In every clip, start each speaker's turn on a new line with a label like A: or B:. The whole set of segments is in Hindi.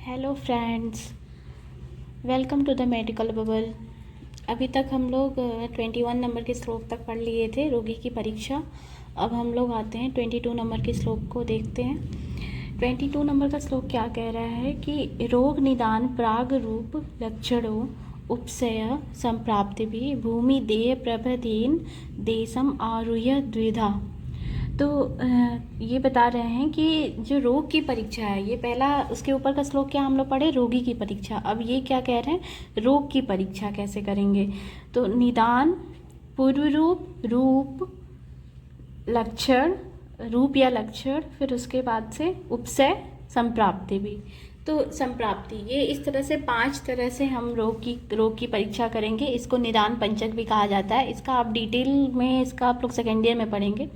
A: Hello friends, welcome to the medical bubble. अभी तक हम लोग 21 नंबर के श्लोक तक पढ़ लिए थे, रोगी की परीक्षा। अब हम लोग आते हैं 22 नंबर के श्लोक को देखते हैं। 22 नंबर का श्लोक क्या कह रहा है कि रोग निदान प्राग रूप लक्षणों उपसय संप्राप्ति भी भूमि देह प्रभदीन देशम आरुह्य द्विधा। तो ये बता रहे हैं कि जो रोग की परीक्षा है, ये पहला उसके ऊपर का श्लोक क्या हम लोग पढ़े, रोगी की परीक्षा। अब ये क्या कह रहे हैं, रोग की परीक्षा कैसे करेंगे। तो निदान, पूर्व रूप, रूप, लक्षण, रूप या लक्षण, फिर उसके बाद से उपसय, संप्राप्ति भी। तो संप्राप्ति, ये इस तरह से 5 तरह से हम रोग की परीक्षा करेंगे। इसको निदान पंचक भी कहा जाता है। इसका आप डिटेल में इसका आप लोग सेकेंड ईयर में पढ़ेंगे।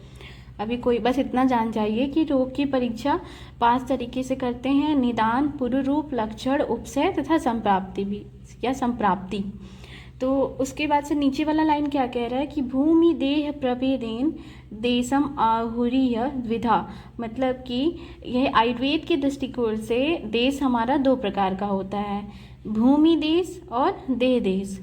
A: अभी कोई बस इतना जान जाइए कि रोग की परीक्षा 5 तरीके से करते हैं: निदान, पूर्व रूप, लक्षण, उपसय तथा संप्राप्ति भी या संप्राप्ति। तो उसके बाद से नीचे वाला लाइन क्या कह रहा है कि भूमि देह प्रभेदेन देशम आहुरीय द्विधा। मतलब कि यह आयुर्वेद के दृष्टिकोण से देश हमारा 2 प्रकार का होता है, भूमि देश और देह देश।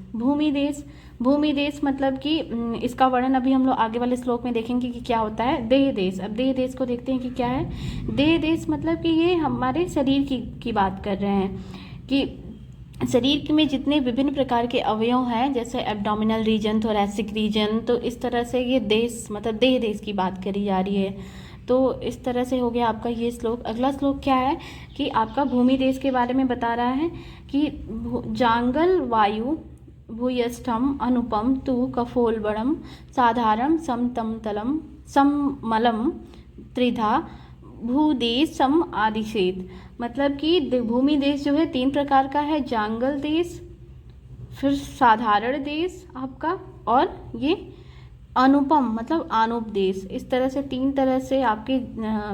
A: भूमि देश मतलब कि इसका वर्णन अभी हम लोग आगे वाले श्लोक में देखेंगे कि क्या होता है। देह देश, अब देह देश को देखते हैं कि क्या है। देह देश मतलब कि ये हमारे शरीर की बात कर रहे हैं कि शरीर में जितने विभिन्न प्रकार के अवयव हैं, जैसे एब्डोमिनल रीजन, थोरैसिक रीजन, तो इस तरह से ये देश मतलब देह देश की बात करी जा रही है। तो इस तरह से हो गया आपका ये श्लोक। अगला श्लोक क्या है कि आपका भूमि देश के बारे में बता रहा है कि जांगल वायु भूयस्थम अनुपम तु कफोलबड़म साधारण समतमतलम सममलम त्रिधा भूदेशम आदिशेत। मतलब कि भूमि देश जो है 3 प्रकार का है, जांगल देश, फिर साधारण देश आपका, और ये अनुपम मतलब आनुप देश। इस तरह से 3 तरह से आपके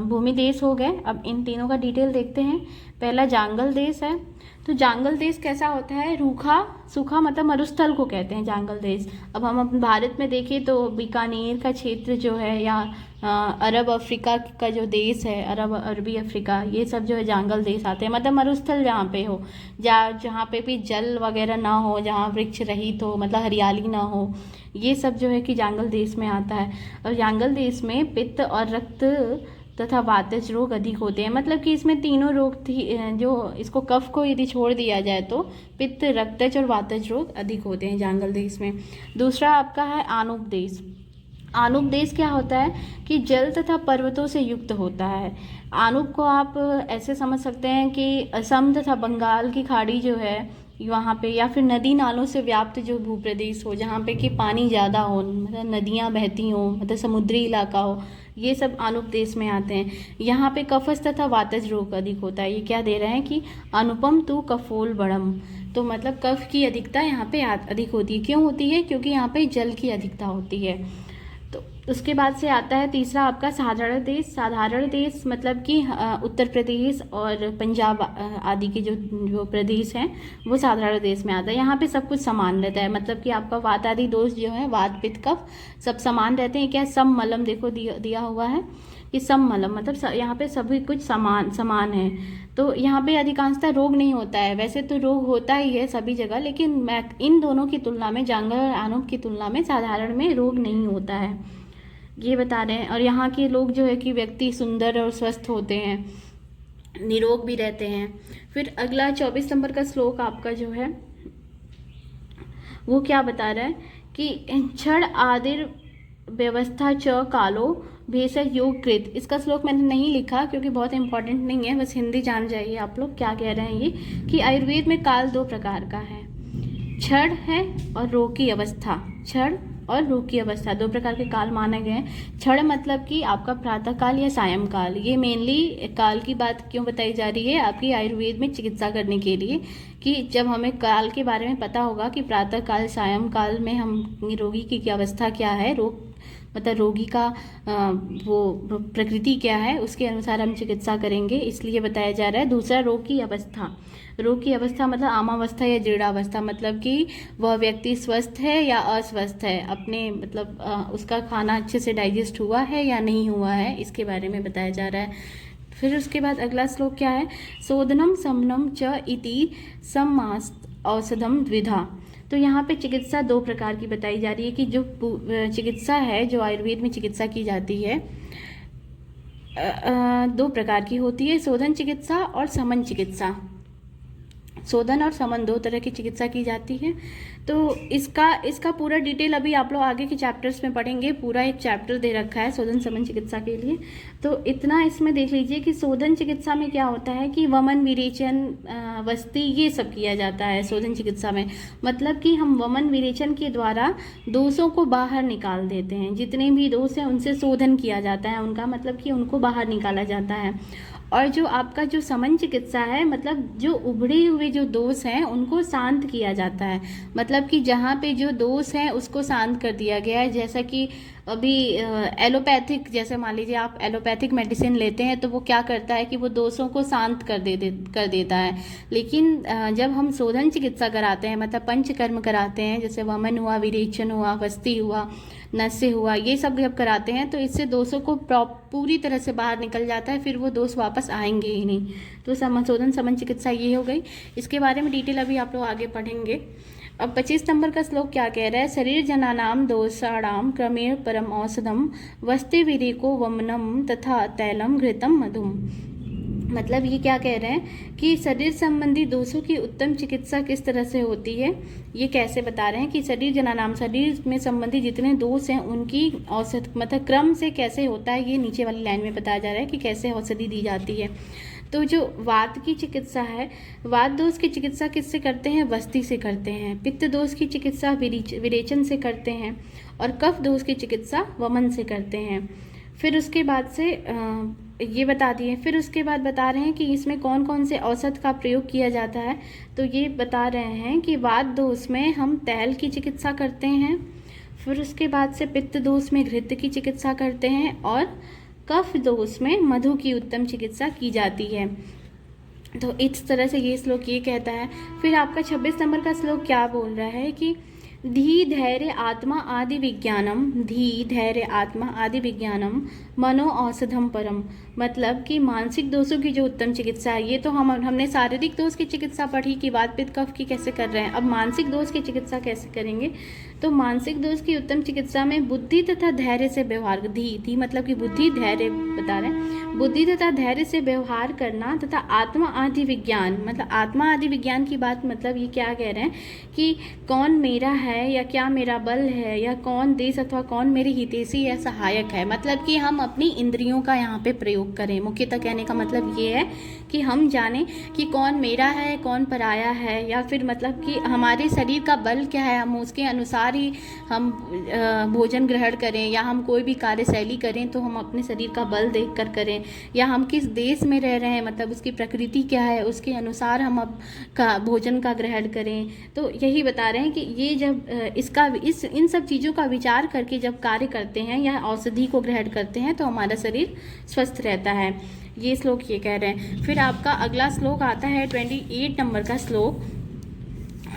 A: भूमि देश हो गए। अब इन तीनों का डिटेल देखते हैं। पहला जांगल देश है। तो जांगल देश कैसा होता है, रूखा सूखा मतलब मरुस्थल को कहते हैं जांगल देश। अब हम अपने भारत में देखें तो बीकानेर का क्षेत्र जो है, या अरब अफ्रीका का जो देश है, अरबी अफ्रीका, ये सब जो है जांगल देश आते हैं। मतलब मरुस्थल जहाँ पे हो, जहाँ पे भी जल वगैरह ना हो, जहाँ वृक्ष रहित हो, मतलब हरियाली ना हो, ये सब जो है कि जांगल देश में आता है। और जांगल देश में पित्त और रक्त तथा वातज रोग अधिक होते हैं। मतलब कि इसमें तीनों रोग थी, जो इसको कफ को यदि छोड़ दिया जाए तो पित्त, रक्तज और वातज रोग अधिक होते हैं जांगल देश में। दूसरा आपका है आनुप देश। आनुप देश क्या होता है कि जल तथा पर्वतों से युक्त होता है। आनुप को आप ऐसे समझ सकते हैं कि असम तथा बंगाल की खाड़ी जो है वहाँ पे, या फिर नदी नालों से व्याप्त जो भूप्रदेश हो, जहाँ पे कि पानी ज़्यादा हो, मतलब नदियाँ बहती हो, मतलब समुद्री इलाका हो, ये सब आनुप देश में आते हैं। यहाँ पे कफस तथा वातज रोग अधिक होता है। ये क्या दे रहे हैं कि अनुपम तु कफोल बड़म। तो मतलब कफ की अधिकता यहाँ पे अधिक होती है। क्यों होती है? क्योंकि यहाँ पे जल की अधिकता होती है। तो उसके बाद से आता है तीसरा आपका साधारण देश। साधारण देश मतलब कि उत्तर प्रदेश और पंजाब आदि के जो प्रदेश हैं, वो साधारण देश में आता है। यहाँ पे सब कुछ समान रहता है। मतलब कि आपका वात आदि दोष जो है, वात पित्त कफ सब समान रहते हैं। क्या सममलम देखो दिया हुआ है कि सममलम मतलब यहाँ पे सभी कुछ समान है। तो यहाँ पे अधिकांशतः रोग नहीं होता है। वैसे तो रोग होता ही है सभी जगह, लेकिन मैं इन दोनों की तुलना में, जांगल और आनुप की तुलना में साधारण में रोग नहीं होता है, ये बता रहे हैं। और यहाँ के लोग जो है कि व्यक्ति सुंदर और स्वस्थ होते हैं, निरोग भी रहते हैं। फिर अगला 24 नंबर का श्लोक आपका जो है वो क्या बता रहा है कि क्षण आदिर व्यवस्था च कालो भेषज योग कृत। इसका श्लोक मैंने नहीं लिखा क्योंकि बहुत इंपॉर्टेंट नहीं है, बस हिंदी जान जाइए आप लोग क्या कह रहे हैं। ये कि आयुर्वेद में काल 2 प्रकार का है, क्षण है और रोग की अवस्था। क्षण और रोग की अवस्था 2 प्रकार के काल माने गए हैं। क्षण मतलब कि आपका प्रातः काल या सायं काल। ये मेनली काल की बात क्यों बताई जा रही है आपकी आयुर्वेद में चिकित्सा करने के लिए, कि जब हमें काल के बारे में पता होगा कि प्रातः काल सायं काल में हम रोगी की अवस्था क्या है, रोग मतलब रोगी का वो प्रकृति क्या है, उसके अनुसार हम चिकित्सा करेंगे, इसलिए बताया जा रहा है। दूसरा रोग की अवस्था। रोग की अवस्था मतलब आमावस्था या जीर्णावस्था, मतलब कि वह व्यक्ति स्वस्थ है या अस्वस्थ है, अपने मतलब उसका खाना अच्छे से डाइजेस्ट हुआ है या नहीं हुआ है, इसके बारे में बताया जा रहा है। फिर उसके बाद अगला श्लोक क्या है, शोधनम समनम च इति सम्मास औषधम द्विधा। तो यहाँ पे चिकित्सा दो प्रकार की बताई जा रही है कि जो चिकित्सा है, जो आयुर्वेद में चिकित्सा की जाती है, दो प्रकार की होती है, शोधन चिकित्सा और समन चिकित्सा। शोधन और समन दो तरह की चिकित्सा की जाती है। तो इसका पूरा डिटेल अभी आप लोग आगे के चैप्टर्स में पढ़ेंगे। पूरा एक चैप्टर दे रखा है शोधन समन चिकित्सा के लिए। तो इतना इसमें देख लीजिए कि शोधन चिकित्सा में क्या होता है कि वमन विरेचन वस्ती ये सब किया जाता है शोधन चिकित्सा में। मतलब कि हम वमन विरेचन के द्वारा दोषों को बाहर निकाल देते हैं। जितने भी दोष हैं उनसे शोधन किया जाता है, उनका मतलब कि उनको बाहर निकाला जाता है। और जो आपका जो समन चिकित्सा है, मतलब जो उभरे हुए जो दोष हैं उनको शांत किया जाता है। मतलब कि जहाँ पे जो दोष हैं उसको शांत कर दिया गया है। जैसा कि अभी एलोपैथिक, जैसे मान लीजिए आप एलोपैथिक मेडिसिन लेते हैं तो वो क्या करता है कि वो दोषों को शांत कर देता है। लेकिन जब हम शोधन चिकित्सा कराते हैं, मतलब पंचकर्म कराते हैं, जैसे वमन हुआ, विरेचन हुआ, वस्ती हुआ, नस्य हुआ, ये सब जब कराते हैं तो इससे दोषों को पूरी तरह से बाहर निकल जाता है, फिर वो दोष वापस आएंगे ही नहीं। तो शोधन समन चिकित्सा ये हो गई। इसके बारे में डिटेल अभी आप लोग आगे पढ़ेंगे। अब 25 नंबर का श्लोक क्या कह रहा है, शरीर जनानाम दोषाणाम क्रमेण परम औषधम वस्ति विरेको वमनम तथा तैलम घृतम मधुम। मतलब ये क्या कह रहे हैं कि शरीर संबंधी दोषों की उत्तम चिकित्सा किस तरह से होती है, ये कैसे बता रहे हैं कि शरीर जनानाम, शरीर में संबंधी जितने दोष हैं उनकी औषध मतलब क्रम से कैसे होता है, ये नीचे वाली लाइन में बताया जा रहा है कि कैसे औषधि दी जाती है। तो जो वात की चिकित्सा है, वात दोष की चिकित्सा किससे करते हैं, वस्ती से करते हैं। पित्त दोष की चिकित्सा विरेचन से करते हैं और कफ दोष की चिकित्सा वमन से करते हैं। फिर उसके बाद से ये बता दिए। फिर उसके बाद बता रहे हैं कि इसमें कौन कौन से औषध का प्रयोग किया जाता है। तो ये बता रहे हैं कि वात दोष में हम तैल की चिकित्सा करते हैं। फिर उसके बाद से पित्त दोष में घृत की चिकित्सा करते हैं और कफ दोष में मधु की उत्तम चिकित्सा की जाती है। तो इस तरह से ये श्लोक ये कहता है। फिर आपका 26 नंबर का श्लोक क्या बोल रहा है कि धी धैर्य आत्मा आदि विज्ञानम, धी धैर्य आत्मा आदि विज्ञानम मनो औषधम परम। मतलब कि मानसिक दोषों की जो उत्तम चिकित्सा है, ये तो हमने शारीरिक दोष की चिकित्सा पढ़ी कि वात पित्त कफ की कैसे कर रहे हैं। अब मानसिक दोष की चिकित्सा कैसे करेंगे, तो मानसिक दोष की उत्तम चिकित्सा में बुद्धि तथा धैर्य से व्यवहार, धी मतलब कि बुद्धि, धैर्य बता रहे हैं, बुद्धि तथा धैर्य से व्यवहार करना तथा आत्मा आदि विज्ञान, मतलब आत्मा आदि विज्ञान की बात, मतलब ये क्या कह रहे हैं कि कौन मेरा है या क्या मेरा बल है या कौन देश अथवा कौन मेरी हितैषी या सहायक है। मतलब कि हम अपनी इंद्रियों का यहाँ पे प्रयोग करें। मुख्यतः कहने का मतलब ये है कि हम जानें कि कौन मेरा है, कौन पराया है, या फिर मतलब कि हमारे शरीर का बल क्या है, हम उसके अनुसार ही हम भोजन ग्रहण करें या हम कोई भी कार्यशैली करें तो हम अपने शरीर का बल देख कर करें, या हम किस देश में रह रहे हैं, मतलब उसकी प्रकृति क्या है, उसके अनुसार हम भोजन का ग्रहण करें। तो यही बता रहे हैं कि ये जब इन सब चीज़ों का विचार करके जब कार्य करते हैं या औषधि को ग्रहण करते हैं तो हमारा शरीर स्वस्थ रहता है। ये श्लोक ये कह रहे हैं। फिर आपका अगला श्लोक आता है 28 नंबर का श्लोक।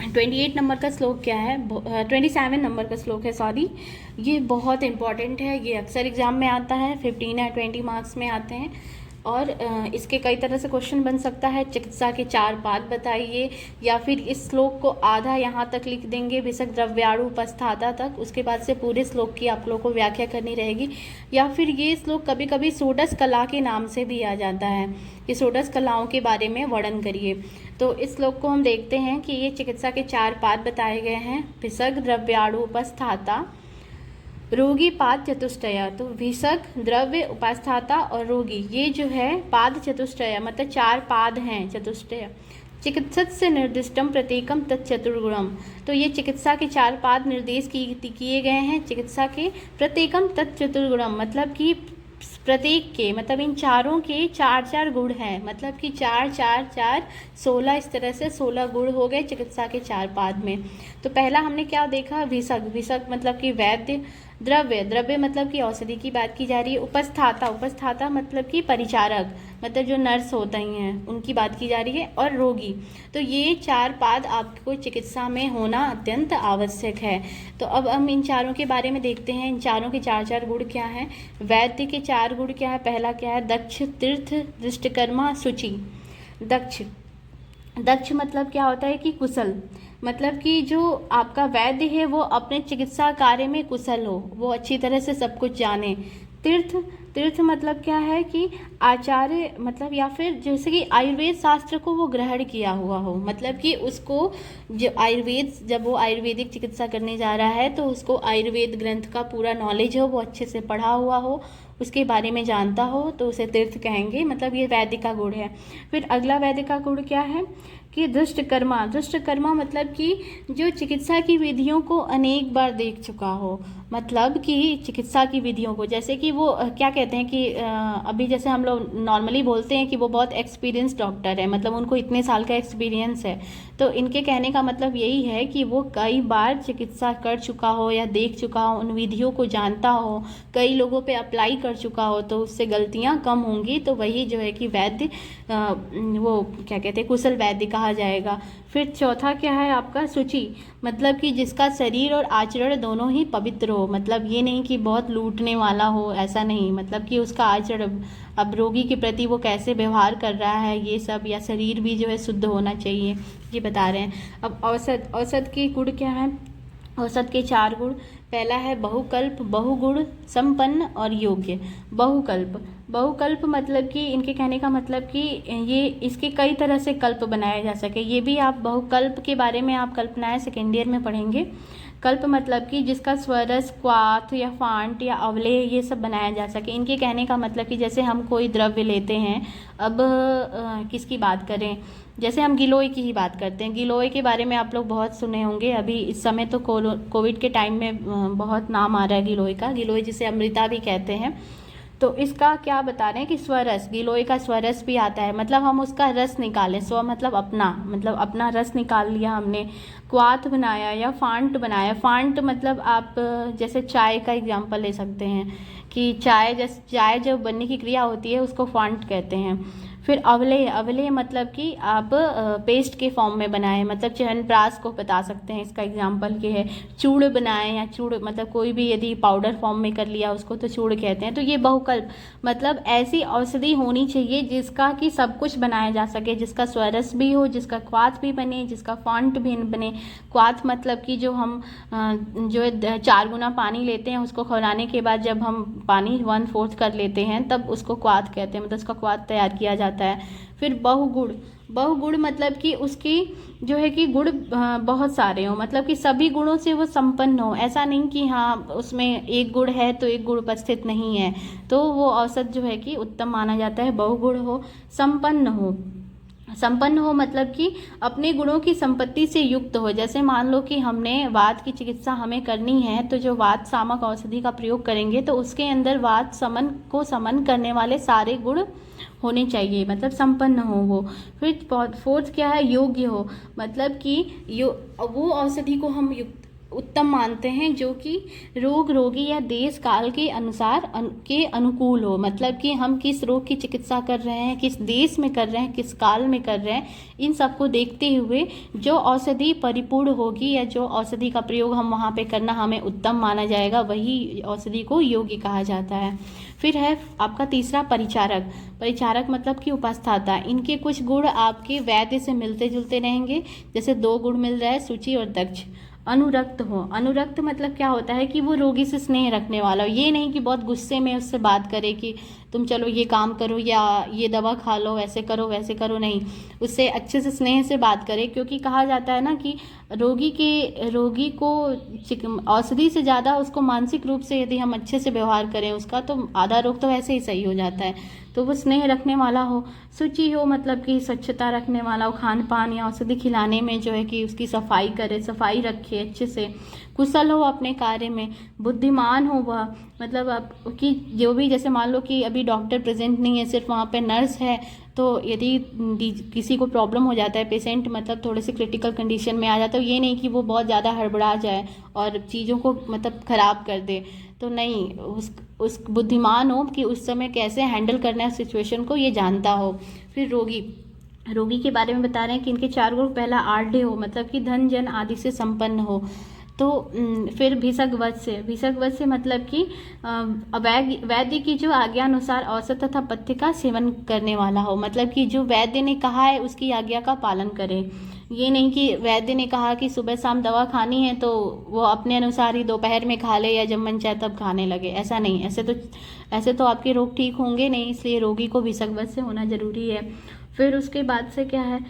A: 28 नंबर का श्लोक क्या है, 27 नंबर का श्लोक है, सॉरी। ये बहुत इंपॉर्टेंट है, ये अक्सर एग्जाम में आता है, 15 या 20 मार्क्स में आते हैं और इसके कई तरह से क्वेश्चन बन सकता है। चिकित्सा के 4 पाद बताइए, या फिर इस श्लोक को आधा यहाँ तक लिख देंगे, विषक द्रव्याणु उपस्थाता तक, उसके बाद से पूरे श्लोक की आप लोगों को व्याख्या करनी रहेगी। या फिर ये श्लोक कभी कभी षोडश कला के नाम से भी आ जाता है कि षोडश कलाओं के बारे में वर्णन करिए। तो इस श्लोक को हम देखते हैं कि ये चिकित्सा के 4 पाद बताए गए हैं। विषक द्रव्याणु उपस्थाता, रोगी पाद चतुष्टय। तो विषक, द्रव्य, उपास्थाता और रोगी, ये जो है पाद चतुष्टय, मतलब 4 पाद हैं चतुष्टय। चिकित्सक से निर्दिष्टम प्रत्येकम तत्चतुर्गुणम। तो ये चिकित्सा के 4 पाद निर्देश किए गए हैं चिकित्सा के। प्रत्येकम तत्चतुर्गुणम मतलब कि प्रत्येक के, मतलब इन चारों के 4-4 गुण हैं, मतलब कि 4 4 4 16, इस तरह से 16 गुण हो गए चिकित्सा के 4 पाद में। तो पहला हमने क्या देखा, विषक। विषक मतलब कि वैद्य, द्रव्य, द्रव्य मतलब कि औषधि की बात की जा रही है। उपस्थाता, उपस्थाता मतलब कि परिचारक, मतलब जो नर्स होते हैं उनकी बात की जा रही है। और रोगी, तो ये 4 पाद आपको चिकित्सा में होना अत्यंत आवश्यक है। तो अब हम इन चारों के बारे में देखते हैं, इन चारों के 4 गुण क्या हैं। वैद्य के 4 गुण क्या है? पहला क्या है? दक्ष, तीर्थ, दृष्टकर्मा, शुचि। दक्ष, दक्ष मतलब क्या होता है कि कुशल, मतलब कि जो आपका वैद्य है वो अपने चिकित्सा कार्य में कुशल हो, वो अच्छी तरह से सब कुछ जाने। तीर्थ, तीर्थ मतलब क्या है कि आचार्य, मतलब या फिर जैसे कि आयुर्वेद शास्त्र को वो ग्रहण किया हुआ हो, मतलब कि उसको जो आयुर्वेद, जब वो आयुर्वेदिक चिकित्सा करने जा रहा है तो उसको आयुर्वेद ग्रंथ का पूरा नॉलेज हो, वो अच्छे से पढ़ा हुआ हो, उसके बारे में जानता हो, तो उसे तीर्थ कहेंगे। मतलब ये वैद्य का गुण है। फिर अगला वैद्य का गुण क्या है कि दुष्टकर्मा, दुष्टकर्मा मतलब कि जो चिकित्सा की विधियों को अनेक बार देख चुका हो, मतलब कि चिकित्सा की विधियों को, जैसे कि वो क्या कहते हैं कि अभी जैसे हम लोग नॉर्मली बोलते हैं कि वो बहुत एक्सपीरियंस डॉक्टर है, मतलब उनको इतने साल का एक्सपीरियंस है। तो इनके कहने का मतलब यही है कि वो कई बार चिकित्सा कर चुका हो या देख चुका हो, उन विधियों को जानता हो, कई लोगों पे अप्लाई कर चुका हो, तो उससे गलतियां कम होंगी, तो वही जो है कि वैद्य वो क्या कहते हैं, कुशल वैद्य कहा जाएगा। फिर चौथा क्या है आपका? शुचि, मतलब कि जिसका शरीर और आचरण दोनों ही पवित्र हो, मतलब ये नहीं कि बहुत लूटने वाला हो, ऐसा नहीं, मतलब कि उसका आचरण, अब रोगी के प्रति वो कैसे व्यवहार कर रहा है ये सब, या शरीर भी जो है शुद्ध होना चाहिए, ये बता रहे हैं। अब औषध, औषध के गुण क्या है? औसत के 4 गुण। पहला है बहुकल्प, बहुगुण, संपन्न और योग्य। बहुकल्प, बहुकल्प मतलब कि इनके कहने का मतलब कि ये इसके कई तरह से कल्प बनाए जा सके, ये भी आप बहुकल्प के बारे में आप कल्पनाएं सेकेंड ईयर में पढ़ेंगे। कल्प मतलब कि जिसका स्वरस, क्वाथ या फांट या अवलेह ये सब बनाया जा सके। इनके कहने का मतलब कि जैसे हम कोई द्रव्य लेते हैं, अब किसकी बात करें, जैसे हम गिलोय की ही बात करते हैं। गिलोय के बारे में आप लोग बहुत सुने होंगे, अभी इस समय तो कोविड के टाइम में बहुत नाम आ रहा है गिलोय का, गिलोय जिसे अमृता भी कहते हैं। तो इसका क्या बता रहे हैं कि स्वरस, गिलोय का स्वरस भी आता है, मतलब हम उसका रस निकालें, स्व मतलब अपना, मतलब अपना रस निकाल लिया हमने। क्वाथ बनाया या फांट बनाया, फांट मतलब आप जैसे चाय का एग्जांपल ले सकते हैं कि चाय, जैसे चाय जब बनने की क्रिया होती है उसको फांट कहते हैं। फिर अवलेह, अवलेह मतलब कि आप पेस्ट के फॉर्म में बनाएं, मतलब च्यवनप्राश को बता सकते हैं, इसका एग्जांपल के है। चूड़ बनाएं, या चूड़ मतलब कोई भी यदि पाउडर फॉर्म में कर लिया उसको तो चूड़ कहते हैं। तो ये बहुकल्प मतलब ऐसी औषधि होनी चाहिए जिसका कि सब कुछ बनाया जा सके, जिसका स्वरस भी हो, जिसका क्वाथ भी बने, जिसका फॉन्ट भी बने। क्वाथ मतलब कि जो हम जो 4 गुना पानी लेते हैं उसको खौलाने के बाद जब हम पानी 1/4 कर लेते हैं तब उसको क्वाथ कहते हैं, मतलब उसका क्वाथ तैयार किया जाता है। फिर बहुगुण, बहुगुण मतलब कि उसकी जो है कि गुण बहुत सारे हों, मतलब कि सभी गुणों से वो संपन्न हो, ऐसा नहीं कि हाँ उसमें एक गुण है तो एक गुण उपस्थित नहीं है, तो वो औसत जो है कि उत्तम माना जाता है। बहुगुण हो, संपन्न हो, संपन्न हो मतलब कि अपने गुणों की संपत्ति से युक्त हो। जैसे मान लो कि हमने वात की चिकित्सा हमें करनी है, तो जो वात शामक औषधि का प्रयोग करेंगे तो उसके अंदर वात समन को समन करने वाले सारे गुण होने चाहिए, मतलब संपन्न हो वो। फिर फोर्थ क्या है? योग्य हो, मतलब कि वो औषधि को हम युक्त उत्तम मानते हैं जो कि रोग, रोगी या देश काल के अनुसार के अनुकूल हो, मतलब कि हम किस रोग की चिकित्सा कर रहे हैं, किस देश में कर रहे हैं, किस काल में कर रहे हैं, इन सब को देखते हुए जो औषधि परिपूर्ण होगी या जो औषधि का प्रयोग हम वहाँ पे करना हमें उत्तम माना जाएगा, वही औषधि को योग्य कहा जाता है। फिर है आपका तीसरा परिचारक, परिचारक मतलब कि उपस्थाता। इनके कुछ गुण आपके वैद्य से मिलते जुलते रहेंगे, जैसे 2 गुण मिल रहा है, शुचि और दक्ष। अनुरक्त हो, अनुरक्त मतलब क्या होता है कि वो रोगी से स्नेह रखने वाला हो, ये नहीं कि बहुत गुस्से में उससे बात करे कि तुम चलो ये काम करो या ये दवा खा लो, ऐसे करो वैसे करो, नहीं, उससे अच्छे से स्नेह से बात करे, क्योंकि कहा जाता है ना कि रोगी को औषधि से ज़्यादा उसको मानसिक रूप से यदि हम अच्छे से व्यवहार करें उसका, तो आधा रोग तो वैसे ही सही हो जाता है। तो वो स्नेह रखने वाला हो। शुचि हो मतलब कि स्वच्छता रखने वाला हो, खान पान या औषधि खिलाने में जो है कि उसकी सफाई करे, सफाई रखे अच्छे से। कुशल हो अपने कार्य में। बुद्धिमान हो वह, मतलब आपकी जो भी, जैसे मान लो कि अभी डॉक्टर प्रेजेंट नहीं है, सिर्फ वहाँ पे नर्स है, तो यदि किसी को प्रॉब्लम हो जाता है, पेशेंट मतलब थोड़े से क्रिटिकल कंडीशन में आ जाता है, ये नहीं कि वो बहुत ज़्यादा हड़बड़ा जाए और चीज़ों को मतलब ख़राब कर दे, तो नहीं, उस बुद्धिमान हो कि उस समय कैसे हैंडल करना है सिचुएशन को, ये जानता हो। फिर रोगी के बारे में बता रहे हैं कि इनके 4 गुण, पहला आढ़ हो मतलब कि धन जन आदि से संपन्न हो। तो फिर भिषग्वत से मतलब कि वैद्य की जो आज्ञा अनुसार औसत तथा पथ्य का सेवन करने वाला हो, मतलब कि जो वैद्य ने कहा है उसकी आज्ञा का पालन करे। ये नहीं कि वैद्य ने कहा कि सुबह शाम दवा खानी है तो वो अपने अनुसार ही दोपहर में खा ले या जब मन चाहे तब खाने लगे, ऐसा नहीं। ऐसे तो आपके रोग ठीक होंगे नहीं, इसलिए रोगी को भिषग्वत से होना जरूरी है। फिर उसके बाद से क्या है,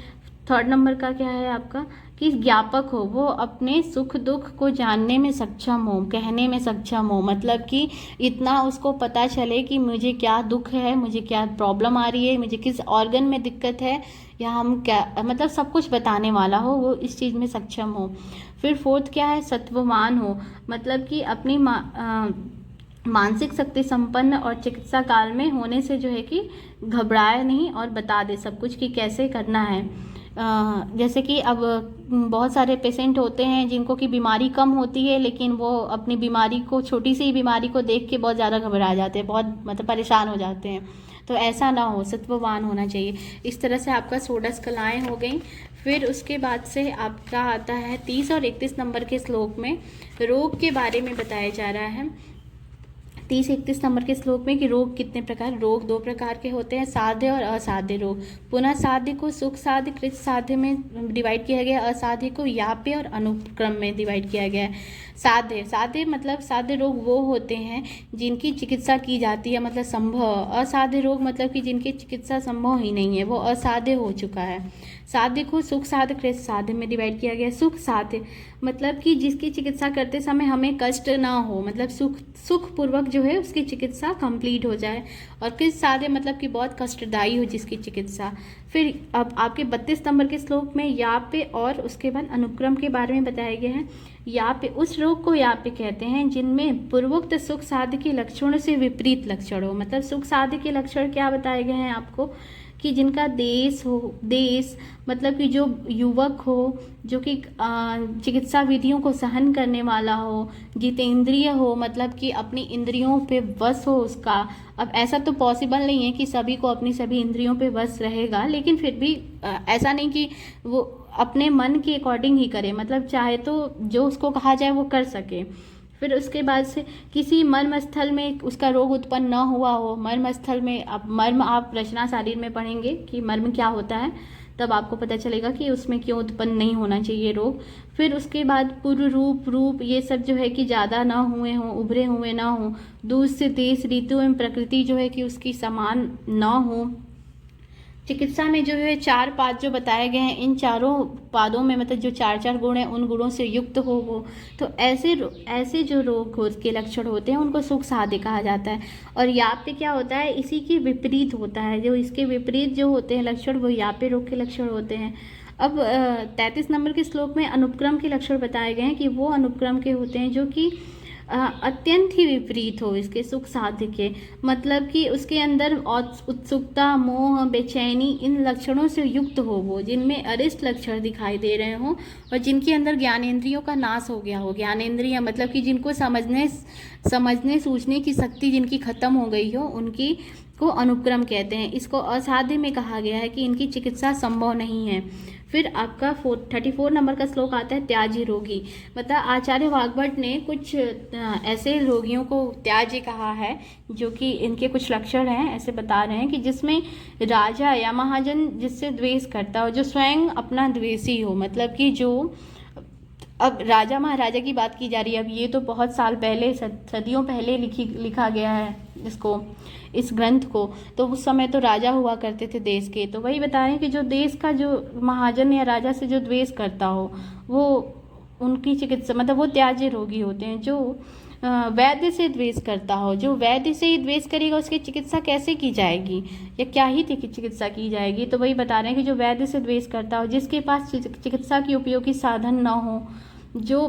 A: 3rd नंबर का क्या है आपका कि ज्ञापक हो, वो अपने सुख दुख को जानने में सक्षम हो, कहने में सक्षम हो, मतलब कि इतना उसको पता चले कि मुझे क्या दुख है, मुझे क्या प्रॉब्लम आ रही है, मुझे किस ऑर्गन में दिक्कत है, या हम क्या, मतलब सब कुछ बताने वाला हो, वो इस चीज़ में सक्षम हो। फिर 4th क्या है, सत्ववान हो, मतलब कि अपनी मानसिक शक्ति संपन्न और चिकित्सा काल में होने से जो है कि घबराए नहीं और बता दे सब कुछ कि कैसे करना है। जैसे कि अब बहुत सारे पेशेंट होते हैं जिनको कि बीमारी कम होती है, लेकिन वो अपनी बीमारी को, छोटी सी बीमारी को देख के बहुत ज़्यादा घबरा जाते हैं, बहुत मतलब परेशान हो जाते हैं। तो ऐसा ना हो, सत्ववान होना चाहिए। इस तरह से आपका 16 कलाएँ हो गई। फिर उसके बाद से आपका आता है 30 और 31 नंबर के श्लोक में रोग के बारे में बताया जा रहा है। 30-31 नंबर के श्लोक में कि रोग कितने प्रकार, रोग 2 प्रकार के होते हैं, साध्य और असाध्य रोग। पुनः साध्य को सुख साध्य, कृत साध्य में डिवाइड किया गया, असाध्य को याप्य और अनुक्रम में डिवाइड किया गया है। साध्य मतलब साध्य रोग वो होते हैं जिनकी चिकित्सा की जाती है, मतलब संभव। असाध्य रोग मतलब कि जिनकी चिकित्सा संभव ही नहीं है, वो असाध्य हो चुका है। साध्य को सुख साध्य, कृत साध्य में डिवाइड किया गया। सुख साध्य मतलब कि जिसकी चिकित्सा करते समय हमें कष्ट ना हो, मतलब सुखपूर्वक जो है उसकी चिकित्सा कंप्लीट हो जाए। और कृत साध्य मतलब कि बहुत कष्टदायी हो जिसकी चिकित्सा। फिर अब आपके 32 नंबर के श्लोक में याप्य और उसके बाद अनुक्रम के बारे में बताया गया है। याप्य, उस रोग को याप्य कहते हैं जिनमें पूर्वोक्त सुख साध्य के लक्षणों से विपरीत लक्षण हो। मतलब सुख साध्य के लक्षण क्या बताए गए हैं आपको कि जिनका देश मतलब कि जो युवक हो, जो कि चिकित्सा विधियों को सहन करने वाला हो, जितेंद्रिय हो, मतलब कि अपनी इंद्रियों पे वश हो उसका। अब ऐसा तो पॉसिबल नहीं है कि सभी को अपनी सभी इंद्रियों पे वश रहेगा, लेकिन फिर भी ऐसा नहीं कि वो अपने मन के अकॉर्डिंग ही करे, मतलब चाहे तो जो उसको कहा जाए वो कर सके। फिर उसके बाद से किसी मर्म स्थल में उसका रोग उत्पन्न न हुआ हो। मर्म स्थल में, अब मर्म आप रचना शारीर में पढ़ेंगे कि मर्म क्या होता है, तब आपको पता चलेगा कि उसमें क्यों उत्पन्न नहीं होना चाहिए रोग। फिर उसके बाद पूर्व रूप ये सब जो है कि ज़्यादा ना हुए हों, उभरे हुए ना हों। दूध से देश, ऋतु एवं प्रकृति जो है कि उसकी समान ना हो। चिकित्सा में जो है 4 पाद जो बताए गए हैं, इन चारों पादों में मतलब जो 4 गुण हैं उन गुणों से युक्त हो वो। तो ऐसे जो रोग के लक्षण होते हैं उनको सुख साध्य कहा जाता है। और याप्य क्या होता है, इसी के विपरीत होता है, जो इसके विपरीत जो होते हैं लक्षण वो याप्य रोग के लक्षण होते हैं। अब 33 नंबर के श्लोक में अनुपक्रम के लक्षण बताए गए हैं कि वो अनुपक्रम के होते हैं जो कि अत्यंत ही विपरीत हो इसके सुख साध्य के, मतलब कि उसके अंदर उत्सुकता, मोह, बेचैनी इन लक्षणों से युक्त हो वो, जिनमें अरिष्ट लक्षण दिखाई दे रहे हों और जिनके अंदर ज्ञानेंद्रियों का नाश हो गया हो। ज्ञानेंद्रिय मतलब कि जिनको समझने सूझने की शक्ति जिनकी खत्म हो गई हो, उनकी को अनुक्रम कहते हैं। इसको असाध्य में कहा गया है कि इनकी चिकित्सा संभव नहीं है। फिर आपका 34 नंबर का श्लोक आता है त्याज्य रोगी, मतलब आचार्य वाग्भट ने कुछ ऐसे रोगियों को त्याज्य कहा है जो कि इनके कुछ लक्षण हैं, ऐसे बता रहे हैं कि जिसमें राजा या महाजन जिससे द्वेष करता हो, जो स्वयं अपना द्वेषी हो, मतलब कि जो, अब राजा महाराजा की बात की जा रही है, अब ये तो बहुत साल पहले, सदियों पहले लिखा गया है इस ग्रंथ को, तो उस समय तो राजा हुआ करते थे देश के। तो वही बता रहे हैं कि जो देश का जो महाजन या राजा से जो द्वेष करता हो, वो उनकी चिकित्सा मतलब वो त्याज्य रोगी होते हैं। जो वैद्य से द्वेष करता हो, जो वैद्य से ही द्वेष करेगा उसकी चिकित्सा कैसे की जाएगी या क्या ही चिकित्सा की जाएगी। तो वही बता रहे हैं कि जो वैद्य से द्वेष करता हो, जिसके पास चिकित्सा की उपयोगी साधन ना हो, जो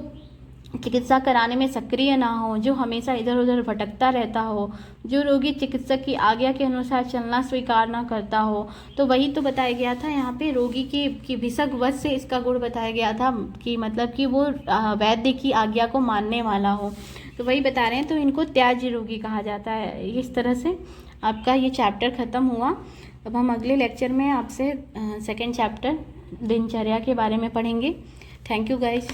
A: चिकित्सा कराने में सक्रिय ना हो, जो हमेशा इधर उधर भटकता रहता हो, जो रोगी चिकित्सक की आज्ञा के अनुसार चलना स्वीकार ना करता हो। तो वही तो बताया गया था यहाँ पे रोगी की भिषग्वत से इसका गुण बताया गया था कि मतलब कि वो वैद्य की आज्ञा को मानने वाला हो। तो वही बता रहे हैं, तो इनको त्याज्य रोगी कहा जाता है। इस तरह से आपका ये चैप्टर ख़त्म हुआ। अब हम अगले लेक्चर में आपसे सेकंड चैप्टर दिनचर्या के बारे में पढ़ेंगे। Thank you guys.